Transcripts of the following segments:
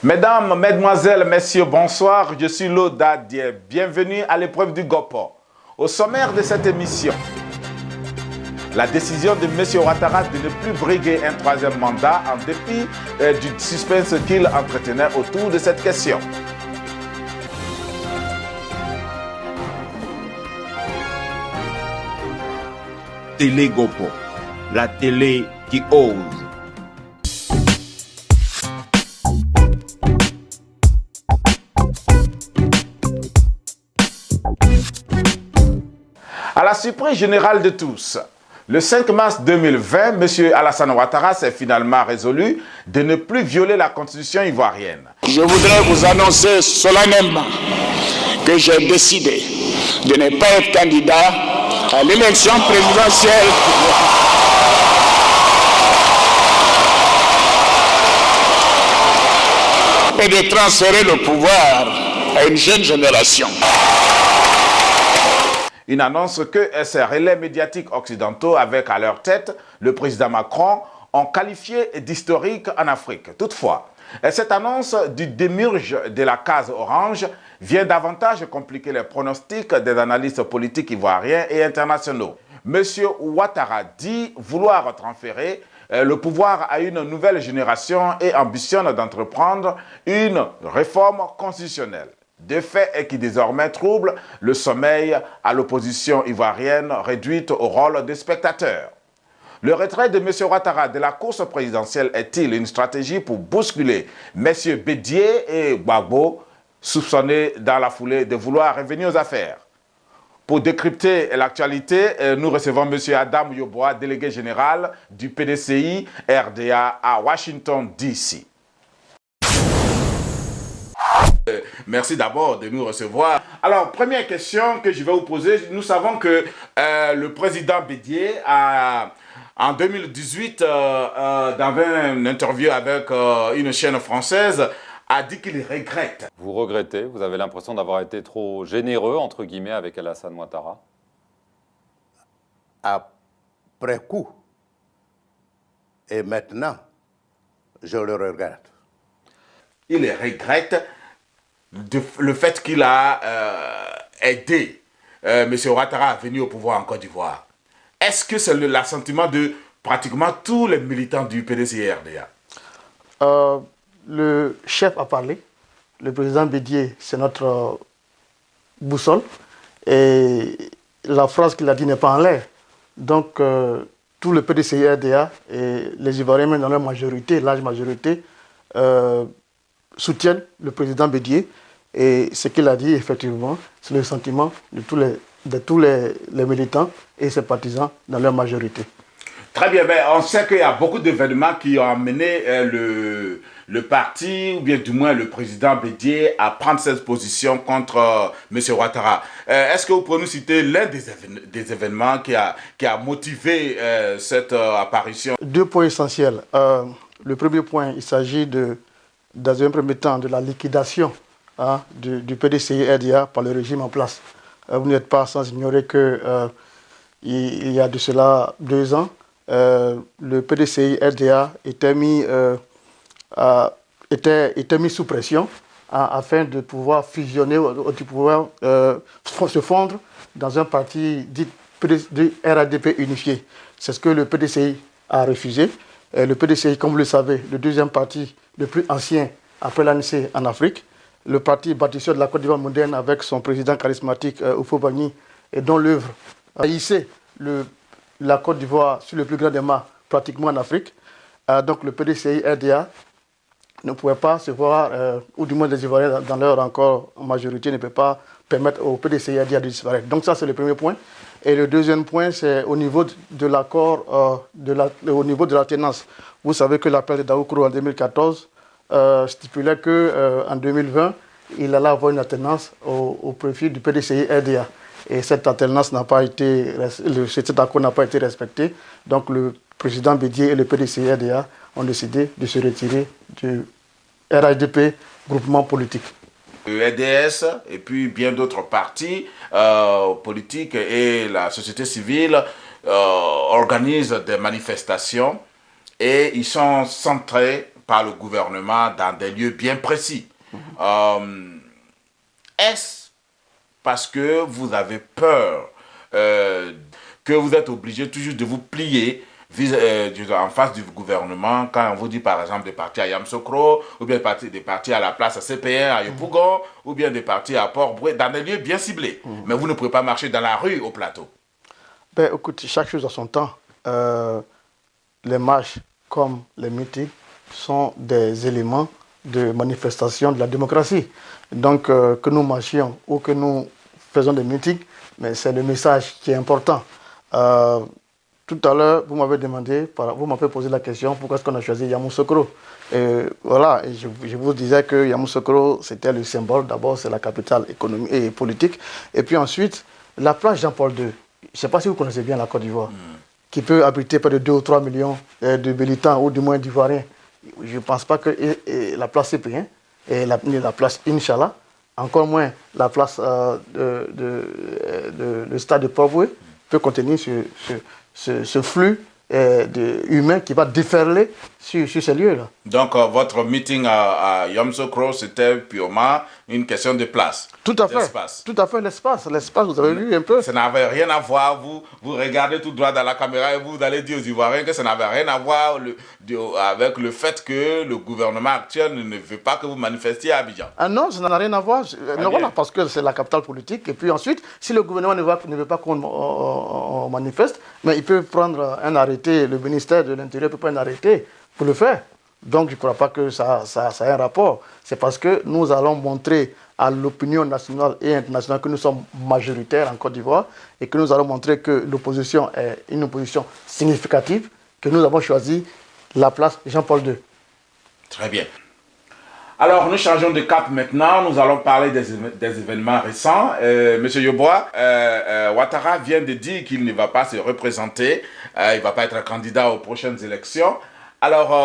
Mesdames, Mesdemoiselles, Messieurs, bonsoir. Je suis Loda Diep. Bienvenue à l'épreuve du Gopo. Au sommaire de cette émission, la décision de M. Ouattara de ne plus briguer un troisième mandat en dépit du suspense qu'il entretenait autour de cette question. Télé Gopo, la télé qui ose. À la surprise générale de tous, le 5 mars 2020, M. Alassane Ouattara s'est finalement résolu de ne plus violer la constitution ivoirienne. Je voudrais vous annoncer solennellement que j'ai décidé de ne pas être candidat à l'élection présidentielle. Et de transférer le pouvoir à une jeune génération. Une annonce que ces relais médiatiques occidentaux, avec à leur tête le président Macron, ont qualifié d'historique en Afrique. Toutefois, cette annonce du démurge de la case orange vient davantage compliquer les pronostics des analystes politiques ivoiriens et internationaux. M. Ouattara dit vouloir transférer le pouvoir à une nouvelle génération et ambitionne d'entreprendre une réforme constitutionnelle. De fait et qui désormais trouble le sommeil à l'opposition ivoirienne réduite au rôle de spectateur. Le retrait de M. Ouattara de la course présidentielle est-il une stratégie pour bousculer M. Bédié et Gbagbo, soupçonnés dans la foulée de vouloir revenir aux affaires? Pour décrypter l'actualité, nous recevons M. Adam Yoboa, délégué général du PDCI RDA à Washington, D.C. Merci d'abord de nous recevoir. Alors, première question que je vais vous poser. Nous savons que le président Bédié, en 2018, dans une interview avec une chaîne française, a dit qu'il regrette. Vous regrettez? Vous avez l'impression d'avoir été trop généreux, entre guillemets, avec Alassane Ouattara? Après coup. Et maintenant, je le regrette. Il regrette le fait qu'il a aidé M. Ouattara à venir au pouvoir en Côte d'Ivoire. Est-ce que c'est l'assentiment de pratiquement tous les militants du PDCI-RDA? Le chef a parlé. Le président Bédié, c'est notre boussole. Et la phrase qu'il a dit n'est pas en l'air. Donc, tout le PDCI-RDA et les Ivoiriens, même dans leur majorité, large majorité, soutiennent le président Bédié. Et ce qu'il a dit, effectivement, c'est le sentiment de tous les militants et ses partisans dans leur majorité. Très bien, ben, on sait qu'il y a beaucoup d'événements qui ont amené le parti, ou bien du moins le président Bédié, à prendre cette position contre M. Ouattara. Est-ce que vous pouvez nous citer l'un des événements qui a motivé cette apparition? Deux points essentiels. Le premier point, il s'agit dans un premier temps de la liquidation du PDCI-RDA par le régime en place. Vous n'êtes pas sans ignorer qu'il y a de cela 2 ans, le PDCI-RDA était mis sous pression afin de pouvoir fusionner, de pouvoir se fondre dans un parti dit RADP unifié. C'est ce que le PDCI a refusé. Le PDCI, comme vous le savez, le deuxième parti le plus ancien après l'ANC en Afrique, le parti bâtisseur de la Côte d'Ivoire moderne avec son président charismatique Houphouët-Boigny et dont l'œuvre a hissé la Côte d'Ivoire sur le plus grand des mâts pratiquement en Afrique. Donc le PDCI-RDA ne pouvait pas se voir, ou du moins les Ivoiriens dans leur encore majorité ne peut pas permettre au PDCI-RDA de disparaître. Donc ça c'est le premier point. Et le deuxième point c'est au niveau de l'accord, au niveau de l'alternance. Vous savez que l'appel de Daoukro en 2014 stipulait qu'en 2020, il allait avoir une alternance au profit du PDCI-RDA. Et cette alternance n'a pas été, cet accord n'a pas été respecté. Donc le président Bédié et le PDCI-RDA ont décidé de se retirer du RHDP, groupement politique. Le RDS et puis bien d'autres partis politiques et la société civile organisent des manifestations et ils sont centrés par le gouvernement dans des lieux bien précis. Est-ce parce que vous avez peur que vous êtes obligé toujours de vous plier en face du gouvernement quand on vous dit par exemple de partir à Yamoussoukro ou bien de partir à la place CP1 à Yopougon ou bien de partir à Port-Boué dans des lieux bien ciblés. Mais vous ne pouvez pas marcher dans la rue au plateau. Ben, écoute, chaque chose a son temps. Les marches comme les meetings sont des éléments de manifestation de la démocratie. Donc que nous marchions ou que nous faisons des meetings, mais c'est le message qui est important. Tout à l'heure, vous m'avez demandé, vous m'avez posé la question pourquoi est-ce qu'on a choisi Yamoussoukro. Voilà, et je vous disais que Yamoussoukro, c'était le symbole. D'abord, c'est la capitale économique et politique. Et puis ensuite, la place Jean-Paul II. Je ne sais pas si vous connaissez bien la Côte d'Ivoire, qui peut abriter près de 2 ou 3 millions de militants, ou du moins d'Ivoiriens. Je ne pense pas que la place Cyprien, et la place Inch'Allah, encore moins la place le stade de Port-Boué, peut contenir ce flux humain qui va déferler sur ces lieux-là. Donc, votre meeting à Yamoussoukro, c'était purement une question de place. Tout à fait. Tout à fait, l'espace. L'espace, vous avez vu un peu. Ça n'avait rien à voir. Vous regardez tout droit dans la caméra et vous allez dire aux Ivoiriens que ça n'avait rien à voir avec le fait que le gouvernement actuel ne veut pas que vous manifestiez à Abidjan. Ah non, ça n'a rien à voir. Non, voilà, parce que c'est la capitale politique. Et puis ensuite, si le gouvernement ne veut pas qu'on manifeste, mais il peut prendre un arrêté, le ministère de l'Intérieur peut prendre un arrêté pour le faire. Donc je ne crois pas que ça ait un rapport. C'est parce que nous allons montrer à l'opinion nationale et internationale que nous sommes majoritaires en Côte d'Ivoire et que nous allons montrer que l'opposition est une opposition significative, que nous avons choisi la place Jean-Paul II. Très bien. Alors, nous changeons de cap maintenant. Nous allons parler des événements récents. Monsieur Yeboah, Ouattara vient de dire qu'il ne va pas se représenter. Il ne va pas être candidat aux prochaines élections. Alors,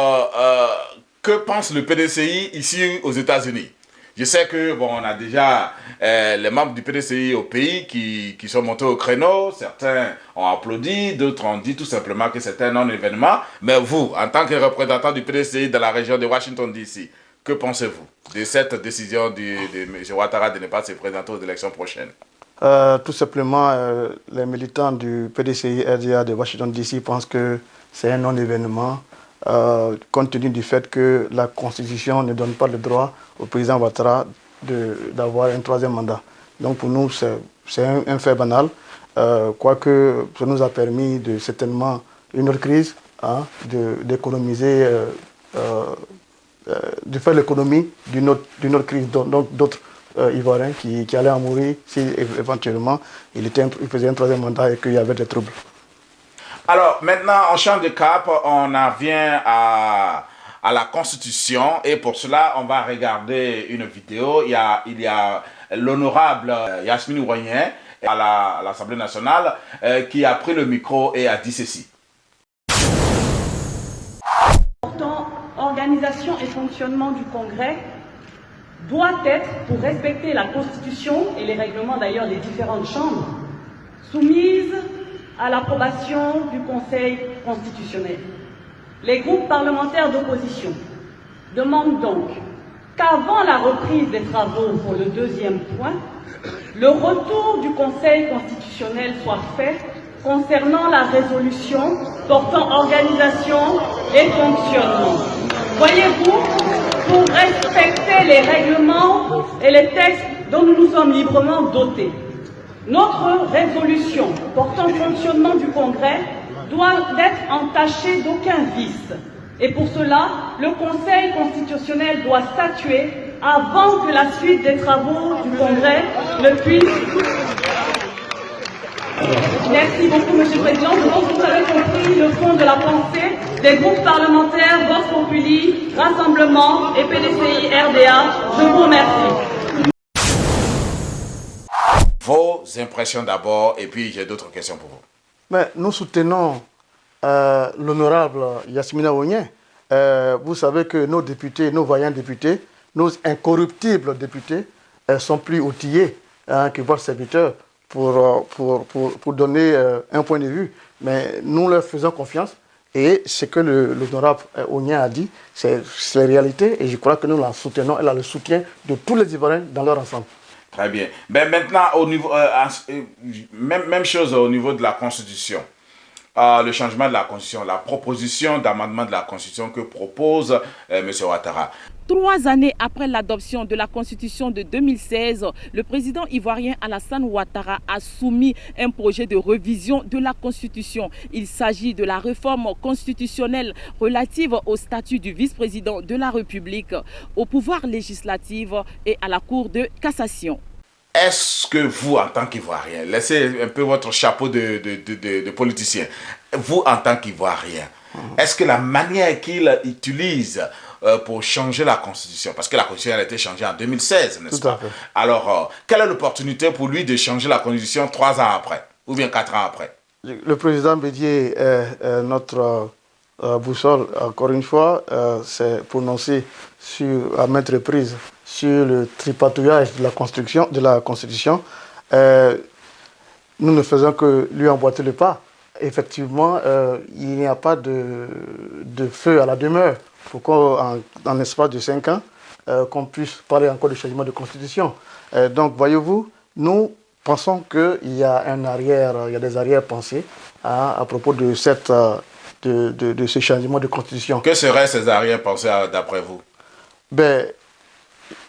que pense le PDCI ici aux États-Unis? Je sais que, bon, on a déjà les membres du PDCI au pays qui sont montés au créneau. Certains ont applaudi, d'autres ont dit tout simplement que c'était un non-événement. Mais vous, en tant que représentant du PDCI dans la région de Washington, D.C., que pensez-vous de cette décision de M. Ouattara de ne pas se présenter aux élections prochaines? Tout simplement, les militants du PDCI RDA de Washington, D.C. pensent que c'est un non-événement. Compte tenu du fait que la Constitution ne donne pas le droit au président Ouattara d'avoir un troisième mandat. Donc pour nous, c'est un fait banal, quoique ça nous a permis de certainement une autre crise, d'économiser, de faire l'économie d'une autre crise, donc d'autres Ivoiriens qui allaient en mourir si éventuellement il faisait un troisième mandat et qu'il y avait des troubles. Alors, maintenant, on change de cap, on en vient à la Constitution et pour cela, on va regarder une vidéo. Il y a l'honorable Yasmine Ouahien à l'Assemblée nationale qui a pris le micro et a dit ceci. Pourtant, organisation et fonctionnement du Congrès doit être, pour respecter la Constitution et les règlements d'ailleurs des différentes chambres, soumise à l'approbation du Conseil constitutionnel. Les groupes parlementaires d'opposition demandent donc qu'avant la reprise des travaux pour le deuxième point, le retour du Conseil constitutionnel soit fait concernant la résolution portant organisation et fonctionnement. Voyez-vous, pour respecter les règlements et les textes dont nous nous sommes librement dotés, notre résolution portant fonctionnement du Congrès doit être entachée d'aucun vice. Et pour cela, le Conseil constitutionnel doit statuer avant que la suite des travaux du Congrès ne puisse... Merci beaucoup, Monsieur le Président. Je pense que vous avez compris le fond de la pensée des groupes parlementaires Vox Populi, Rassemblement et PDCI RDA. Je vous remercie. Vos impressions d'abord, et puis j'ai d'autres questions pour vous. Mais nous soutenons l'honorable Yasmine Ouahien. Vous savez que nos députés, nos vaillants députés, nos incorruptibles députés sont plus outillés que vos serviteurs pour donner un point de vue. Mais nous leur faisons confiance Et ce que l'honorable Ognien a dit, c'est la réalité et je crois que nous la soutenons. Elle a le soutien de tous les Ivoiriens dans leur ensemble. Très bien. Ben maintenant, au niveau, même chose au niveau de la Constitution. Le changement de la Constitution, la proposition d'amendement de la Constitution que propose M. Ouattara. 3 années après l'adoption de la Constitution de 2016, le président ivoirien Alassane Ouattara a soumis un projet de révision de la Constitution. Il s'agit de la réforme constitutionnelle relative au statut du vice-président de la République, au pouvoir législatif et à la Cour de cassation. Est-ce que vous, en tant qu'Ivoirien, laissez un peu votre chapeau de politicien, vous, en tant qu'Ivoirien, est-ce que la manière qu'il utilise pour changer la Constitution, parce que la Constitution a été changée en 2016, n'est-ce pas? Alors, quelle est l'opportunité pour lui de changer la Constitution 3 ans après, ou bien 4 ans après? Le président Bédié est notre boussole, encore une fois, s'est prononcé à maintes reprises sur le tripatouillage de la Constitution. Nous ne faisons que lui emboîter le pas. Effectivement, il n'y a pas de feu à la demeure pour qu'en l'espace de 5 ans, qu'on puisse parler encore de changement de Constitution. Donc, voyez-vous, nous pensons qu'il y a des arrière-pensées à propos de ce changement de Constitution. Que seraient ces arrière-pensées d'après vous?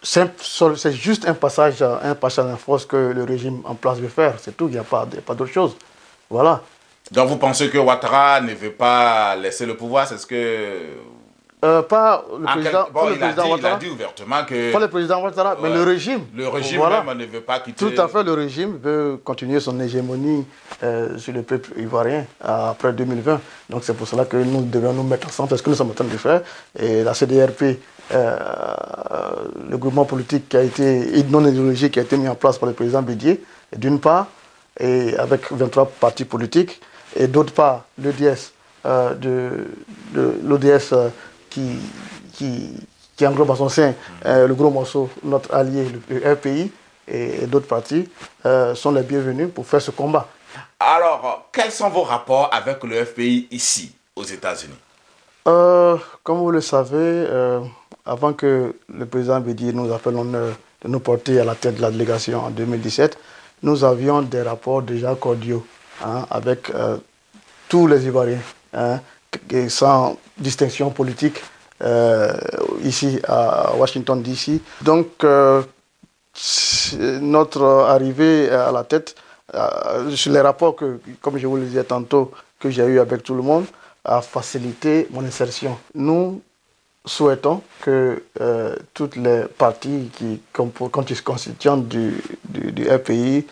C'est juste un passage en force que le régime en place veut faire, c'est tout, il n'y a pas d'autre chose. Voilà. Donc vous pensez que Ouattara ne veut pas laisser le pouvoir, c'est ce que... Pas le président, il a dit ouvertement que... Pas le président Ouattara, mais le régime. Le régime même ne veut pas quitter... Tout à fait, le régime veut continuer son hégémonie sur le peuple ivoirien après 2020. Donc c'est pour cela que nous devons nous mettre ensemble, c'est ce que nous sommes en train de faire. Et la CDRP, le groupement politique non idéologique qui a été mis en place par le président Bédié, d'une part, et avec 23 partis politiques, et d'autre part, l'ODS, l'ODS qui englobe à son sein le gros morceau, notre allié, le RPI, et d'autres partis, sont les bienvenus pour faire ce combat. Alors, quels sont vos rapports avec le FPI ici, aux États-Unis? Comme vous le savez, avant que le président Bédié nous appelle l'honneur de nous porter à la tête de la délégation en 2017, nous avions des rapports déjà cordiaux avec tous les Ivoiriens, sans distinction politique, ici à Washington DC. Donc, notre arrivée à la tête, sur les rapports comme je vous le disais tantôt, que j'ai eu avec tout le monde, a facilité mon insertion. Nous souhaitons que toutes les parties qui constituent du RPI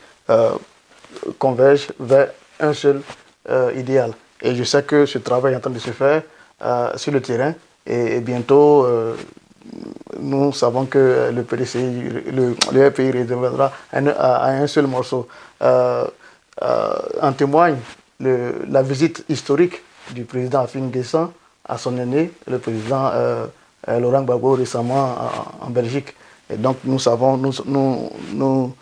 convergent vers un seul idéal. Et je sais que ce travail est en train de se faire sur le terrain. Et bientôt, nous savons que le PDCI, le RPI reviendra à un seul morceau. En témoigne la visite historique du président Afin Guessan à son aîné, le président Laurent Gbagbo, récemment en Belgique. Et donc nous savons, nous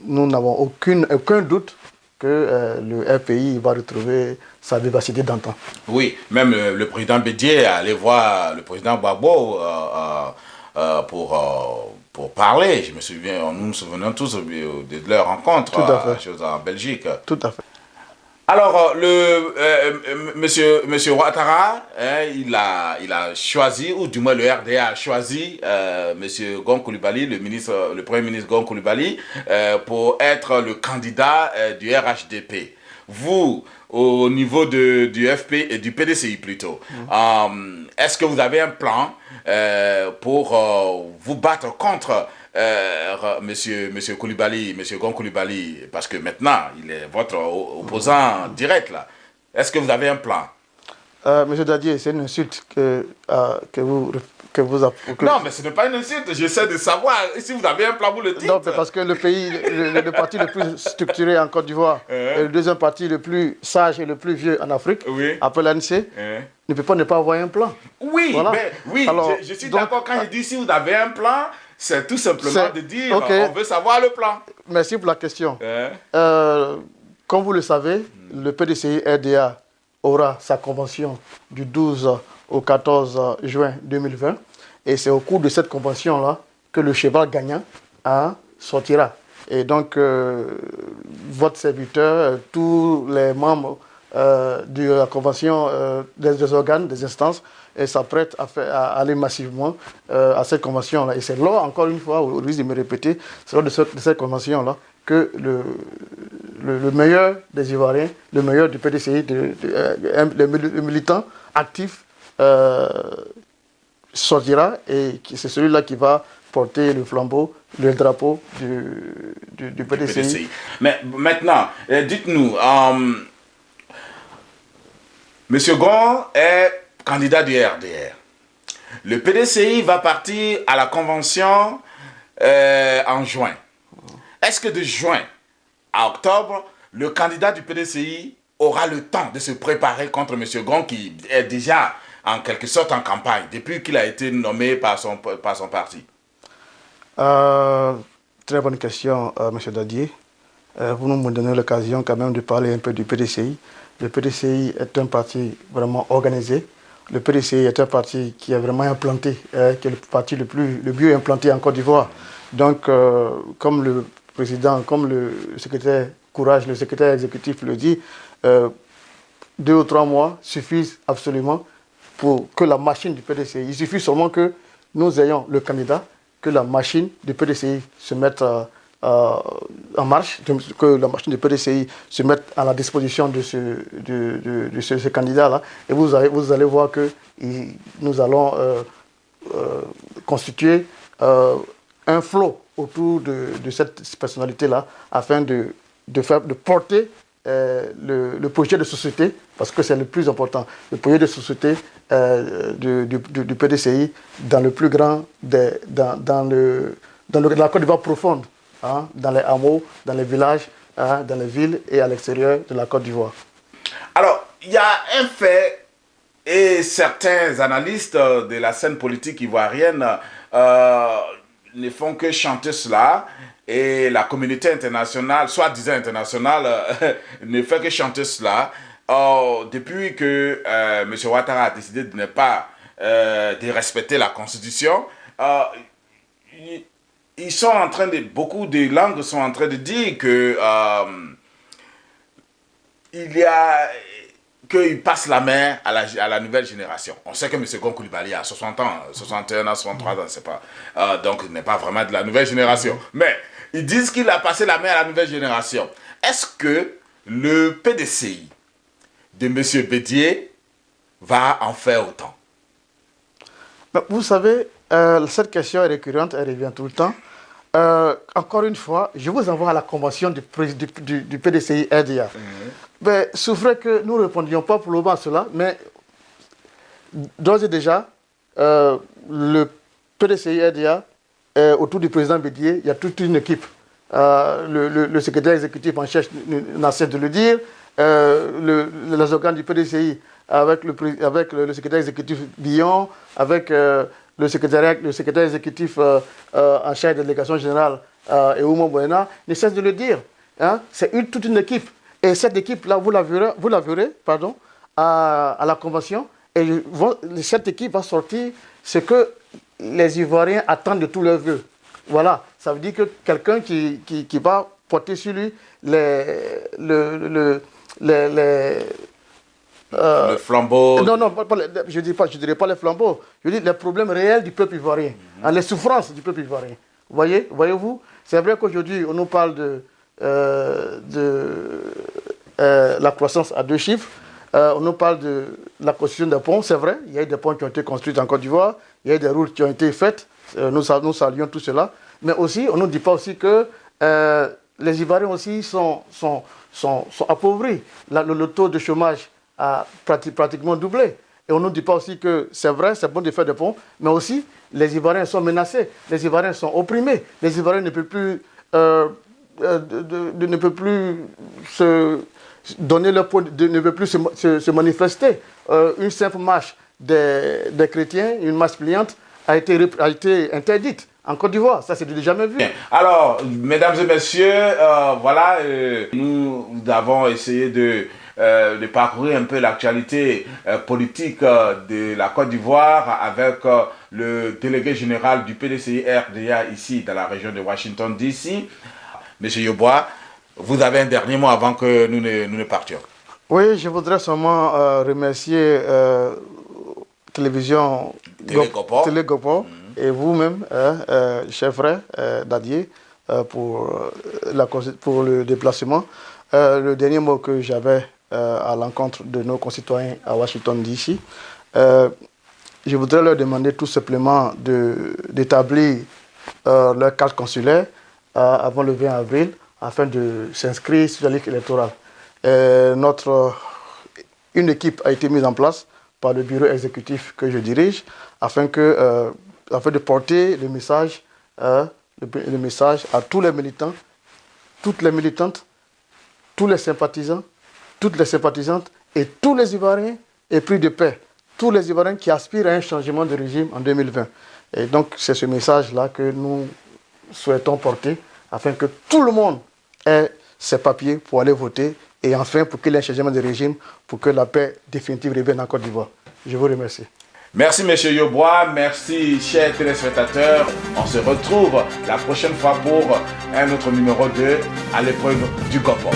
n'avons aucun doute que le RPI va retrouver sa vivacité d'antan. Oui, même le président Bédié est allé voir le président Gbagbo pour parler. Je me souviens, nous nous souvenons tous de leur rencontre en Belgique. Tout à fait. Alors, monsieur Ouattara, il a choisi, ou du moins le RDA a choisi monsieur Gon Coulibaly, le Premier ministre Gon Coulibaly, pour être le candidat du RHDP. Vous, au niveau du FP et du PDCI plutôt, est-ce que vous avez un plan pour vous battre contre monsieur Coulibaly, monsieur Gon Coulibaly, parce que maintenant, il est votre opposant direct, là. Est-ce que vous avez un plan? Monsieur Dadier, c'est une insulte que vous Non, mais ce n'est pas une insulte. J'essaie de savoir si vous avez un plan, vous le dites. Non, parce que le pays, le parti le plus structuré en Côte d'Ivoire, et le deuxième parti le plus sage et le plus vieux en Afrique, après l'ANC, ne peut pas ne pas avoir un plan. Oui, voilà. Mais oui, alors, je suis d'accord quand je dis si vous avez un plan, c'est tout simplement de dire on veut savoir le plan. Merci pour la question. Comme vous le savez, le PDCI RDA, aura sa convention du 12 au 14 juin 2020. Et c'est au cours de cette convention-là que le cheval gagnant sortira. Et donc, votre serviteur, tous les membres de la convention des organes, des instances, s'apprêtent à aller massivement à cette convention-là. Et c'est là, encore une fois, au risque de me répéter, c'est lors de cette convention-là que le meilleur des Ivoiriens, le meilleur du PDCI, le militant actif sortira, et c'est celui-là qui va porter le flambeau, le drapeau du PDCI. Mais maintenant, dites-nous, M. Gon est candidat du RDR. Le PDCI va partir à la convention en juin. Est-ce que de juin à octobre, le candidat du PDCI aura le temps de se préparer contre M. Gon, qui est déjà en quelque sorte en campagne, depuis qu'il a été nommé par son parti? Très bonne question, M. Dadier. Vous nous donnez l'occasion quand même de parler un peu du PDCI. Le PDCI est un parti vraiment organisé. Le PDCI est un parti qui est vraiment implanté, qui est le parti le mieux implanté en Côte d'Ivoire. Donc, comme le président, comme le secrétaire Courage, le secrétaire exécutif le dit, 2 ou 3 mois suffisent absolument pour que la machine du PDCI, il suffit seulement que nous ayons le candidat, que la machine du PDCI se mette en marche, que la machine du PDCI se mette à la disposition de ce candidat-là. Et vous allez voir que nous allons constituer un flot autour de cette personnalité-là, afin de porter le projet de société, parce que c'est le plus important, le projet de société du PDCI dans le plus grand, dans la Côte d'Ivoire profonde, hein, dans les hameaux, dans les villages, hein, dans les villes et à l'extérieur de la Côte d'Ivoire. Alors, il y a un fait, et certains analystes de la scène politique ivoirienne ne font que chanter cela, et la communauté internationale, soi-disant internationale, ne fait que chanter cela. Depuis que M. Ouattara a décidé de ne pas de respecter la Constitution, ils sont en train de, beaucoup de langues sont en train de dire que qu'il passe la main à la nouvelle génération. On sait que M. Gon Coulibaly a 60 ans, 61 ans, 63 ans, c'est pas, donc il n'est pas vraiment de la nouvelle génération. Mais ils disent qu'il a passé la main à la nouvelle génération. Est-ce que le PDCI de M. Bédié va en faire autant? Vous savez, cette question est récurrente, elle revient tout le temps. Encore une fois, je vous envoie à la convention du PDCI RDA. Mais souffrez que nous ne répondions pas pour le moment à cela, mais d'ores et déjà, le PDCI RDA, autour du président Bédié, il y a toute une équipe. Le secrétaire exécutif en chef n'a cessé de le dire, les organes du PDCI avec le secrétaire exécutif Billon, avec le secrétaire exécutif en charge de la délégation générale Eoumo Boena, ne cesse de le dire. Hein? C'est toute une équipe. Et cette équipe-là, vous la verrez à la convention. Et cette équipe va sortir ce que les Ivoiriens attendent de tous leurs vœux. Voilà, ça veut dire que quelqu'un qui va porter sur lui le flambeau. Non, je ne dirais pas les flambeaux. Je dis les problèmes réels du peuple ivoirien, les souffrances du peuple ivoirien. Voyez-vous, c'est vrai qu'aujourd'hui, on nous parle de la croissance à 2 chiffres. On nous parle de la construction des ponts, c'est vrai. Il y a eu des ponts qui ont été construits en Côte d'Ivoire. Il y a eu des routes qui ont été faites. Nous saluons tout cela. Mais aussi, on ne nous dit pas aussi que les Ivoiriens aussi sont appauvris. Le taux de chômage a pratiquement doublé. Et on ne nous dit pas aussi que c'est vrai, c'est bon de faire des ponts, mais aussi les Ivoiriens sont menacés, les Ivoiriens sont opprimés, les Ivoiriens ne peuvent plus, se donner leur point, ne peuvent plus se manifester. Une simple marche des chrétiens, une marche pliante, a été interdite en Côte d'Ivoire. Ça, c'est jamais vu. Alors, mesdames et messieurs, voilà, nous avons essayé de de parcourir un peu l'actualité politique de la Côte d'Ivoire avec le délégué général du PDCI-RDA ici dans la région de Washington DC. Monsieur Yeboah, vous avez un dernier mot avant que nous ne partions. Oui, je voudrais seulement remercier Télévision Télégopo et vous-même, cher frère Dadier, pour le déplacement. Le dernier mot que j'avais à l'encontre de nos concitoyens à Washington DC, je voudrais leur demander tout simplement d'établir leur carte consulaire avant le 20 avril afin de s'inscrire sur la liste électorale. Une équipe a été mise en place par le bureau exécutif que je dirige afin de porter le message à tous les militants, toutes les militantes, tous les sympathisants, toutes les sympathisantes et tous les Ivoiriens épris de paix, tous les Ivoiriens qui aspirent à un changement de régime en 2020. Et donc c'est ce message-là que nous souhaitons porter afin que tout le monde ait ses papiers pour aller voter et enfin pour qu'il y ait un changement de régime, pour que la paix définitive revienne en Côte d'Ivoire. Je vous remercie. Merci M. Yeboah, merci chers téléspectateurs. On se retrouve la prochaine fois pour un autre numéro de À l'épreuve du GOPO.